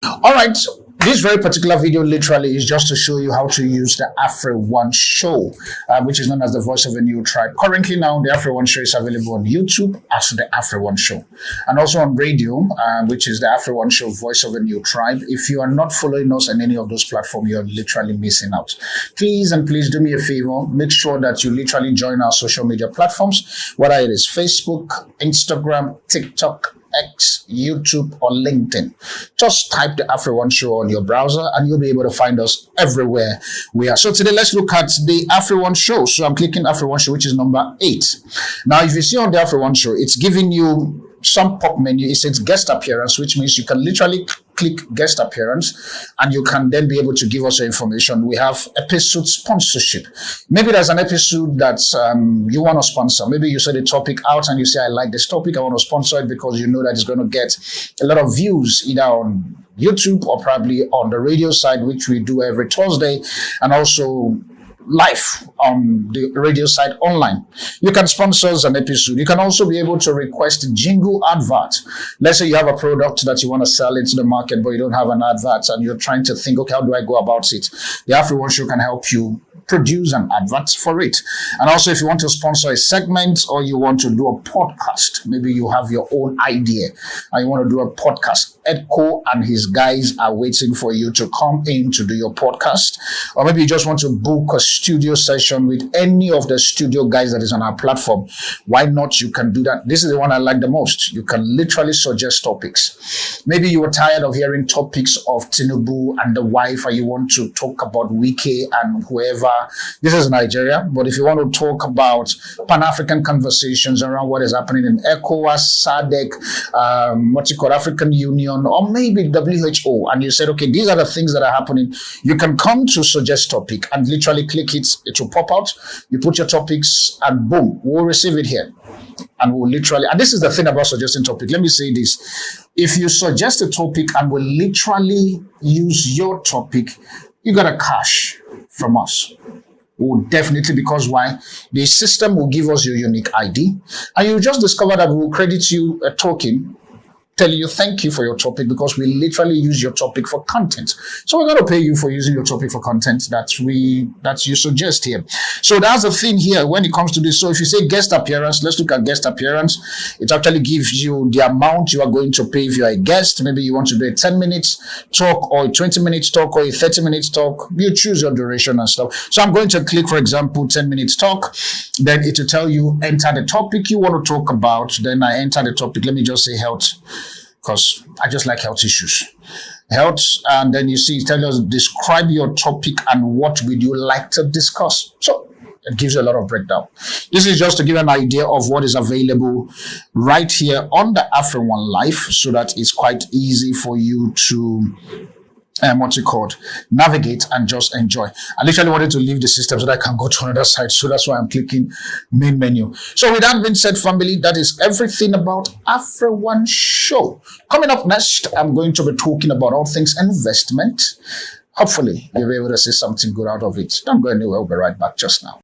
All right. This very particular video literally is just to show you how to use the AfriOne show, which is known as the Voice of a New Tribe. Currently now, the AfriOne show is available on YouTube as the AfriOne show, and also on radio, which is the AfriOne show, Voice of a New Tribe. If you are not following us on any of those platforms, you're literally missing out. Please do me a favor. Make sure that you literally join our social media platforms, whether it is Facebook, Instagram, TikTok, X, YouTube, or LinkedIn. Just type the AfriOne show on your browser and you'll be able to find us everywhere we are. So today, let's look at the AfriOne show. So I'm clicking AfriOne show, which is number 8. Now, if you see on the AfriOne show, it's giving you some pop menu. It says guest appearance, which means you can literally click guest appearance and you can then be able to give us your information. We have episode sponsorship. Maybe there's an episode that you want to sponsor. Maybe you saw the topic out and you say, I like this topic, I want to sponsor it because you know that it's going to get a lot of views either on YouTube or probably on the radio side, which we do every Thursday, and also live on the radio side online. You can sponsor an episode. You can also be able to request jingle advert. Let's say you have a product that you want to sell into the market, but you don't have an advert and you're trying to think, okay, how do I go about it? The AfriOne show can help you produce an advert for it. And also, if you want to sponsor a segment or you want to do a podcast, maybe you have your own idea and you want to do a podcast, Edco and his guys are waiting for you to come in to do your podcast. Or maybe you just want to book a studio session with any of the studio guys that is on our platform. Why not? You can do that. This is the one I like the most. You can literally suggest topics. Maybe you were tired of hearing topics of Tinubu and the wife, and you want to talk about Wike and whoever. This is Nigeria, but if you want to talk about Pan-African conversations around what is happening in ECOWAS, SADC, African Union, or maybe WHO, and you said, okay, these are the things that are happening, you can come to suggest topic and literally click it. It will pop out. You put your topics and boom, we'll receive it here. And we'll literally, and this is the thing about suggesting topic. Let me say this. If you suggest a topic and we'll literally use your topic, you got a cash from us. Will definitely, because why? The system will give us your unique ID and you just discover that we will credit you a token telling you thank you for your topic because we literally use your topic for content. So we're going to pay you for using your topic for content that you suggest here. So that's the thing here when it comes to this. So if you say guest appearance, let's look at guest appearance. It actually gives you the amount you are going to pay if you're a guest. Maybe you want to do a 10 minutes talk or a 20 minutes talk or a 30 minutes talk. You choose your duration and stuff. So I'm going to click, for example, 10 minutes talk. Then it will tell you enter the topic you want to talk about. Then I enter the topic. Let me just say health, because I just like health issues. Health, and then you see, it tells us describe your topic and what would you like to discuss. So it gives you a lot of breakdown. This is just to give an idea of what is available right here on the AfriOne Life, so that it's quite easy for you to navigate and just enjoy. I literally wanted to leave the system so that I can go to another site. So that's why I'm clicking main menu. So with that being said, family, that is everything about AfriOne show. Coming up next, I'm going to be talking about all things investment. Hopefully, you'll be able to see something good out of it. Don't go anywhere. We'll be right back just now.